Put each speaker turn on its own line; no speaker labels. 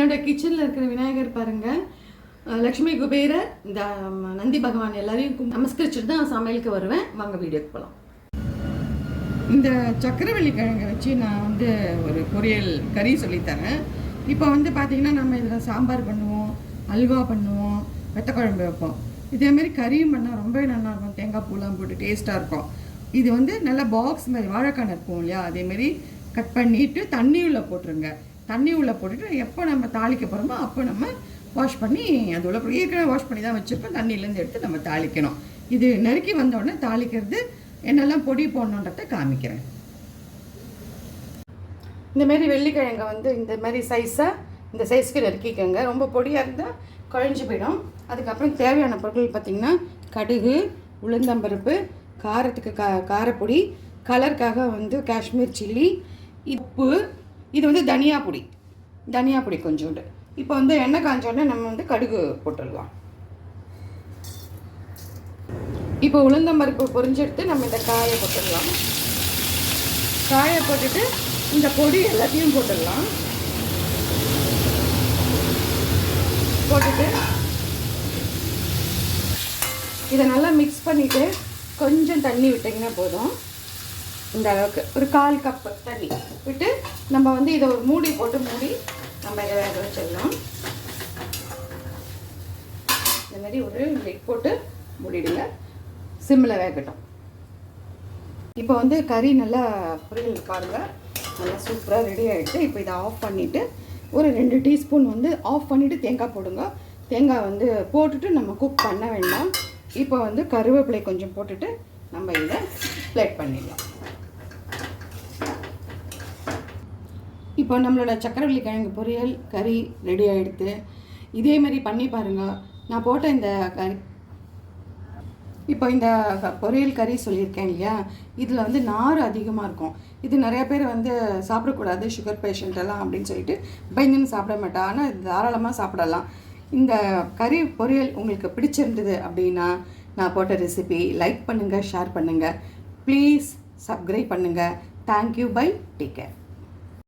என்னோட கிச்சனில் இருக்கிற விநாயகர் பாருங்கள், லக்ஷ்மி குபேரர், இந்த நந்தி பகவான் எல்லாரையும் நமஸ்கரிச்சுட்டு தான் சமையலுக்கு வருவேன். வாங்க வீடியோக்கு போகலாம். இந்த சக்கரவள்ளி கிழங்கை வச்சு நான் வந்து ஒரு பொரியல் கறி சொல்லித்தரேன். இப்போ வந்து பார்த்திங்கன்னா நம்ம இதில் சாம்பார் பண்ணுவோம், அல்வா பண்ணுவோம், வெத்தக்குழம்பு வைப்போம். இதேமாரி கறியும் பண்ணால் ரொம்பவே நல்லாயிருக்கும். தேங்காய் பூலாம் போட்டு டேஸ்ட்டாக இருக்கும். இது வந்து நல்லா பாக்ஸ் மாதிரி வாழைக்காய் இருக்கும் இல்லையா, அதேமாரி கட் பண்ணிவிட்டு தண்ணி உள்ளே போட்டுருங்க. தண்ணி உள்ளே போட்டுட்டு எப்போ நம்ம தாளிக்க போகிறோமோ அப்போ நம்ம வாஷ் பண்ணி அது உள்ள ஏற்கனவே வாஷ் பண்ணி தான் வச்சுருப்போம். தண்ணியிலேருந்து எடுத்து நம்ம தாளிக்கணும். இது நறுக்கி வந்தோடனே தாளிக்கிறது என்னெல்லாம் பொடி போடணுன்றதை காமிக்கிறேன். இந்தமாரி வெள்ளிக்கிழங்கை வந்து இந்த மாதிரி சைஸாக இந்த சைஸ்க்கு நறுக்கிக்கோங்க. ரொம்ப பொடியாக இருந்தால் குழஞ்சி போயிடும். அதுக்கப்புறம் தேவையான பொருட்கள் பார்த்திங்கன்னா கடுகு, உளுந்தம்பருப்பு, காரத்துக்கு காரப்பொடி, கலருக்காக வந்து காஷ்மீர் சில்லி, உப்பு, இது வந்து தனியா பொடி கொஞ்சோண்டு. இப்போ வந்து எண்ணெய் காஞ்சோடனே நம்ம வந்து கடுகு போட்டுடலாம். இப்போ உளுந்தம்பருப்பு பொரிஞ்செடுத்து நம்ம இந்த காயை போட்டுடலாம். காயை போட்டுட்டு இந்த பொடி எல்லாத்தையும் போட்டுடலாம். போட்டுட்டு இதை நல்லா மிக்ஸ் பண்ணிவிட்டு கொஞ்சம் தண்ணி விட்டிங்கன்னா போதும். இந்த அளவுக்கு ஒரு 1/4 கப்பு தண்ணி விட்டு நம்ம வந்து இதை ஒரு மூடி போட்டு மூடி நம்ம இதை வேக வச்சிடலாம். இந்த மாதிரி ஒரு லிட் போட்டு மூடிடுங்க. சிம்மில் வேகட்டும். இப்போ வந்து கறி நல்லா பொரியல் பாருங்கள், நல்லா சூப்பராக ரெடி ஆகிடுச்சு. இப்போ இதை ஆஃப் பண்ணிவிட்டு ஒரு 2 டீஸ்பூன் வந்து ஆஃப் பண்ணிவிட்டு தேங்காய் போடுங்க. தேங்காய் வந்து போட்டுட்டு நம்ம குக் பண்ண வேண்டாம். இப்போ வந்து கருவேப்பிலை கொஞ்சம் போட்டுட்டு நம்ம இதை பிளேட் பண்ணிடலாம். இப்போ நம்மளோட சக்கரவள்ளி கிழங்கு பொரியல் கறி ரெடி ஆகிடுது. இதே மாதிரி பண்ணி பாருங்கள். நான் போட்ட இந்த கறி இப்போ இந்த பொரியல் கறி சொல்லியிருக்கேன் இல்லையா, இதில் வந்து நார் அதிகமாக இருக்கும். இது நிறைய பேர் வந்து சாப்பிடக்கூடாது, சுகர் பேஷண்ட் எல்லாம் அப்படின்னு சொல்லிட்டு பயந்துன்னு சாப்பிட மாட்டா. ஆனால் இது தாராளமாக சாப்பிடலாம். இந்த கறி பொரியல் உங்களுக்கு பிடிச்சிருந்தது அப்படின்னா நான் போட்ட ரெசிபி லைக் பண்ணுங்கள், ஷேர் பண்ணுங்கள், ப்ளீஸ் சப்ஸ்கிரைப் பண்ணுங்கள். Thank you, bye, take care.